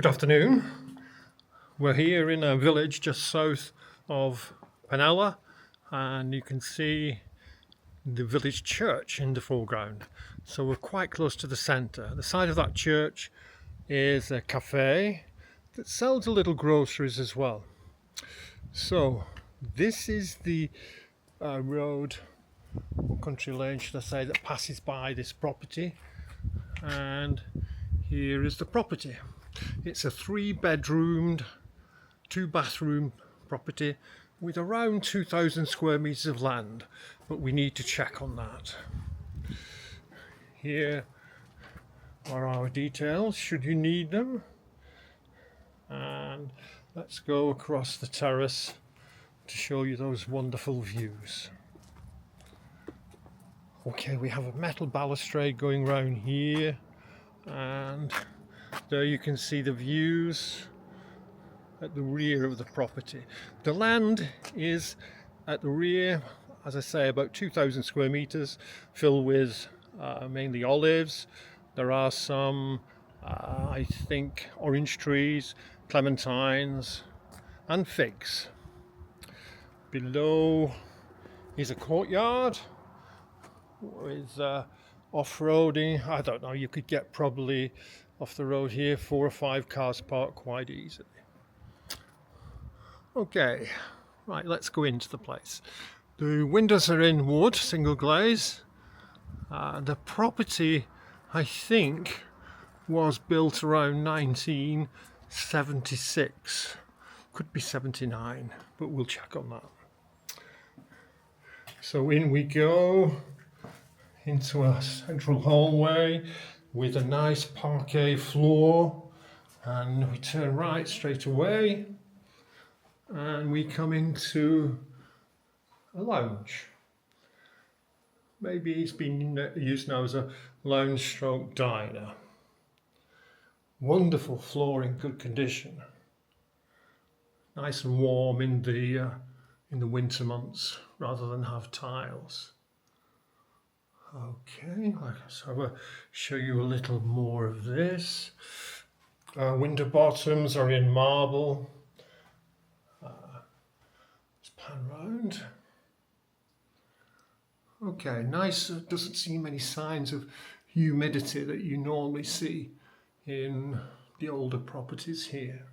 Good afternoon. We're here in a village just south of Penela, and you can see the village church in the foreground. So we're quite close to the centre. The side of that church is a cafe that sells a little groceries as well. So this is the road, or country lane should I say, that passes by this property, and here is the property. It's a 3-bedroomed, 2-bathroom property with around 2,000 square metres of land, but we need to check on that. Here are our details should you need them, and let's go across the terrace to show you those wonderful views. Okay, we have a metal balustrade going round here, and there you can see the views at the rear of the property. The land is at the rear, as I say, about 2,000 square metres, filled with mainly olives. There are some, I think, orange trees, clementines and figs. Below is a courtyard with off-roading. I don't know, you could get probably off the road here 4 or 5 cars parked quite easily. Okay, right, let's go into the place. The windows are in wood, single glaze. The property, I think, was built around 1976. Could be 79, but we'll check on that. So in we go into a central hallway with a nice parquet floor, and we turn right straight away and we come into a lounge. Maybe it's been used now as a lounge stroke diner. Wonderful floor in good condition, nice and warm in the winter months rather than have tiles. Okay, so I'll show you a little more of this. Window bottoms are in marble. Let's pan round. Okay, nice. Doesn't seem any signs of humidity that you normally see in the older properties here.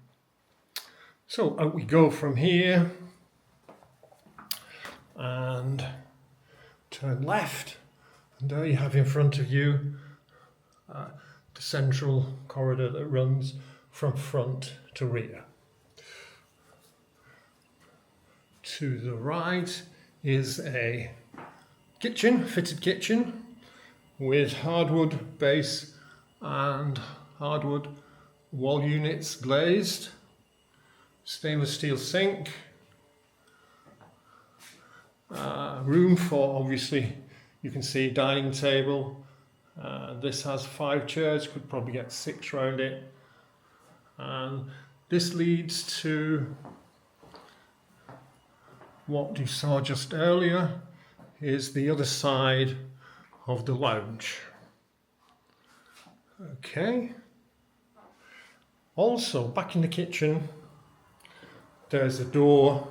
So out we go from here and turn left. And there you have in front of you the central corridor that runs from front to rear. To the right is a kitchen, fitted kitchen, with hardwood base and hardwood wall units glazed, stainless steel sink, room for, obviously, you can see dining table. This has 5 chairs, could probably get 6 round it. And this leads to what you saw just earlier, is the other side of the lounge. Okay. Also, back in the kitchen, there's a door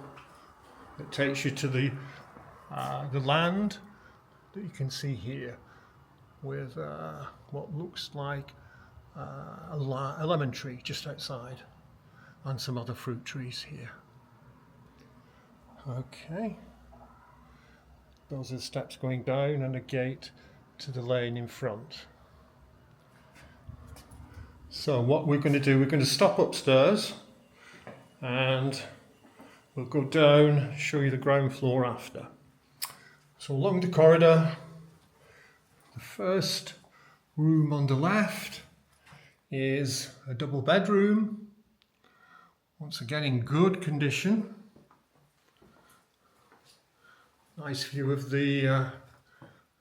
that takes you to the land that you can see here, with what looks like a lemon tree just outside, and some other fruit trees here. Okay, those are the steps going down and a gate to the lane in front. So what we're going to do, we're going to stop upstairs and we'll go down, show you the ground floor after. So along the corridor, the first room on the left is a double bedroom, once again in good condition. Nice view of the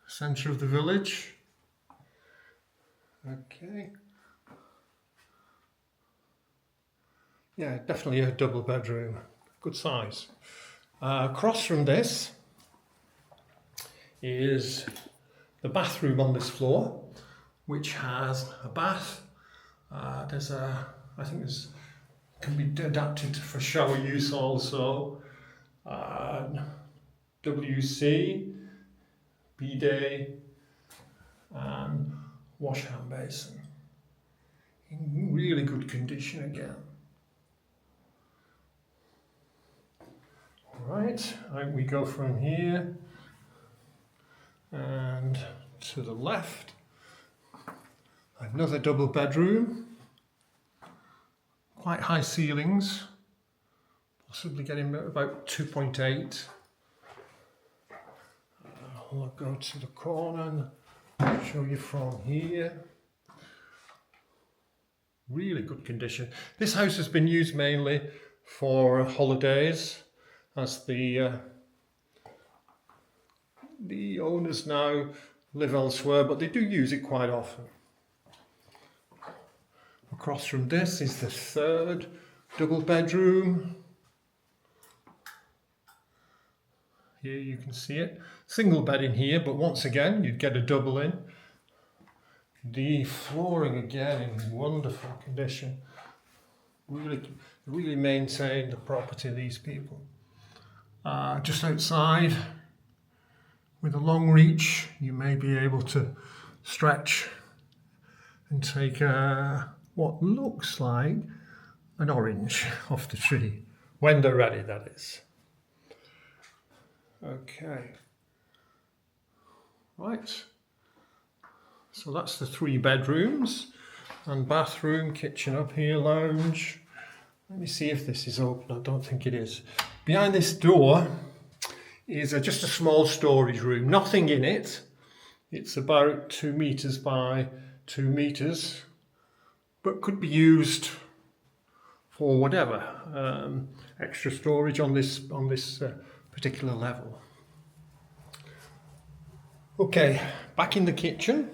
centre of the village. Okay. Yeah, definitely a double bedroom, good size. Across from this is the bathroom on this floor, which has a bath. There's a I think this can be adapted for shower use also. WC, bidet, and wash hand basin. In really good condition again. Alright, we go from here and to the left. Another double bedroom. Quite high ceilings, possibly getting about 2.8. I'll go to the corner and show you from here. Really good condition. This house has been used mainly for holidays, as the owners now live elsewhere, but they do use it quite often. Across from this is the third double bedroom. Here you can see it. Single bed in here, but once again you'd get a double in. The flooring again in wonderful condition. Really maintained the property, these people. Just outside, with a long reach, you may be able to stretch and take what looks like an orange off the tree. When they're ready, that is. Okay. Right. So that's the 3 bedrooms and bathroom, kitchen up here, lounge. Let me see if this is open. I don't think it is. Behind this door is just a small storage room. Nothing in it. It's about 2 meters by 2 meters, but could be used for whatever. Extra storage on this particular level. Okay, back in the kitchen.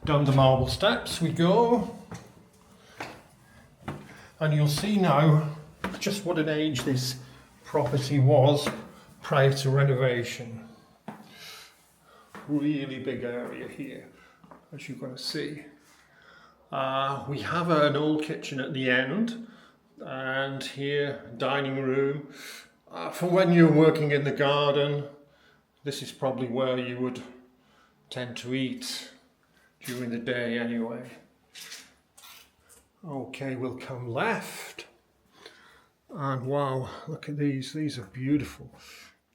Down the marble steps we go, and you'll see now just what an age this property was prior to renovation. Really big area here, as you're going to see. We have an old kitchen at the end, and here dining room. For when you're working in the garden, this is probably where you would tend to eat during the day anyway. Okay, we'll come left. And wow, look at these. These are beautiful.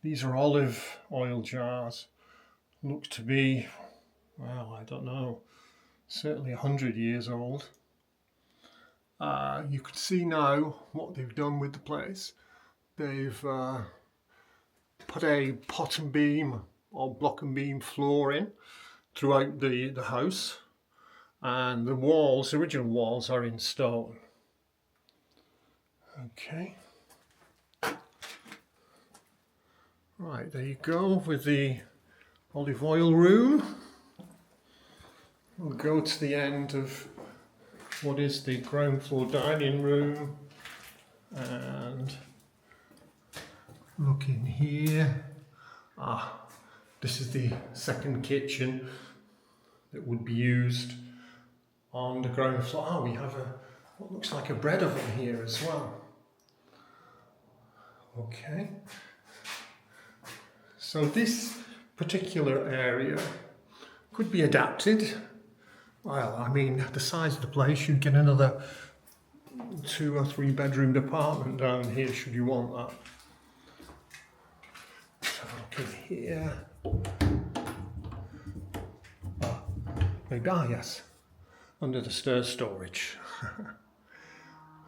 These are olive oil jars. Look to be, well, I don't know, certainly 100 years old. You can see now what they've done with the place. They've put a pot and beam or block and beam floor in throughout the house, and the walls, the original walls, are in stone. Okay. Right, there you go with the olive oil room. We'll go to the end of what is the ground floor dining room and look in here. This is the second kitchen that would be used on the ground floor. We have what looks like a bread oven here as well. Okay. So this particular area could be adapted. Well, I mean, the size of the place, you'd get another 2 or 3 bedroom apartment down here should you want that. Let's have a look in here. Maybe, yes, under the stair storage.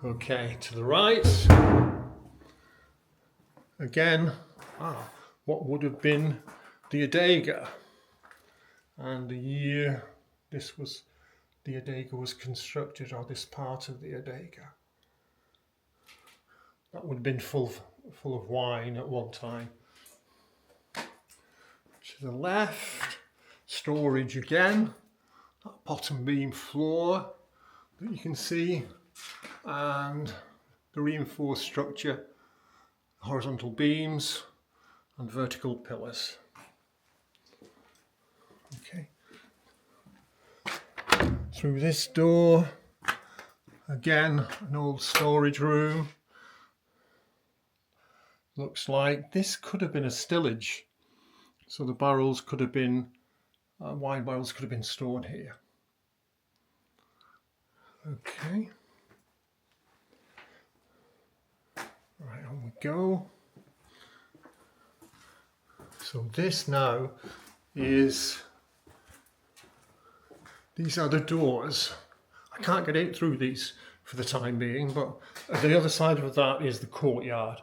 Okay, to the right, again, what would have been the adega, and the year the adega was constructed, or this part of the adega. That would have been full of wine at one time. To the left, storage again, that bottom beam floor that you can see, and the reinforced structure, horizontal beams and vertical pillars. Okay. Through this door, Again, an old storage room. Looks like this could have been a stillage. So the barrels could have been, wine barrels could have been stored here. Okay. Right, on we go. So this now is, these are the doors. I can't get it through these for the time being, but the other side of that is the courtyard.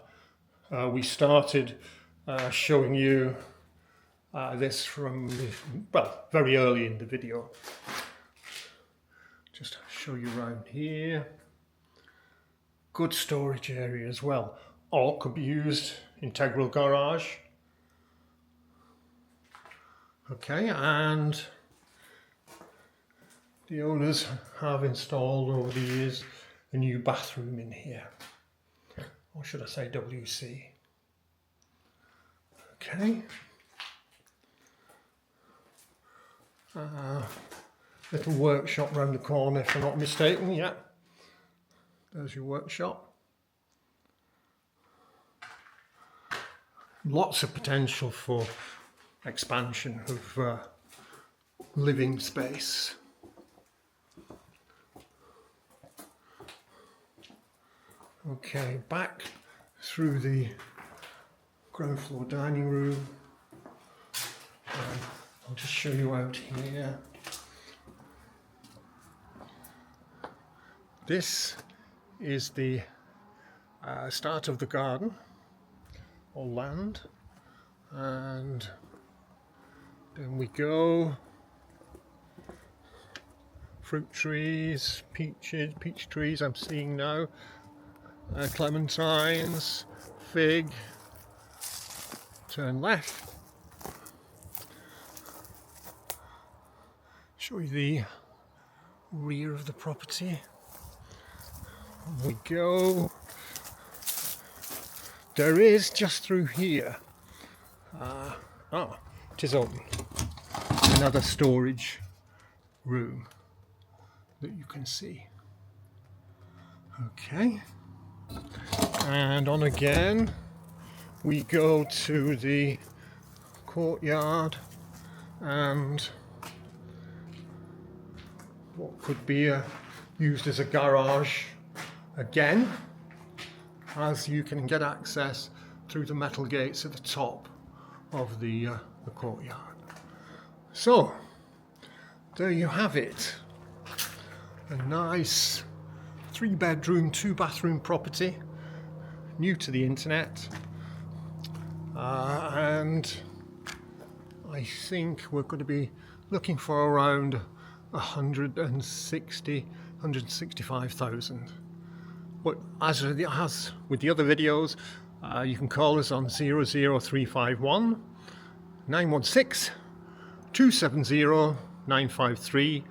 We started showing you this from, well, very early in the video. Just show you around here. Good storage area as well. Or could be used integral garage. Okay, and the owners have installed over the years a new bathroom in here. Or should I say WC? Okay. Little workshop round the corner, if I'm not mistaken. Yeah, there's your workshop. Lots of potential for expansion of living space. Okay, back through the ground floor dining room. I'll just show you out here. This is the start of the garden or land, and then we go. Fruit trees, peach trees I'm seeing now, clementines, fig. Turn left. Show you the rear of the property. On we go. There is just through here. It is open. Another storage room that you can see. Okay. And on again, we go to the courtyard and what could be used as a garage again, as you can get access through the metal gates at the top of the courtyard. So there you have it, a nice 3-bedroom 2-bathroom property, new to the internet, and I think we're going to be looking for around 165,000. But as with the other videos, you can call us on 00351 916 270 953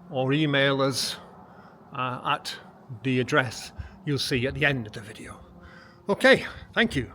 or email us at the address you'll see at the end of the video. Okay, thank you.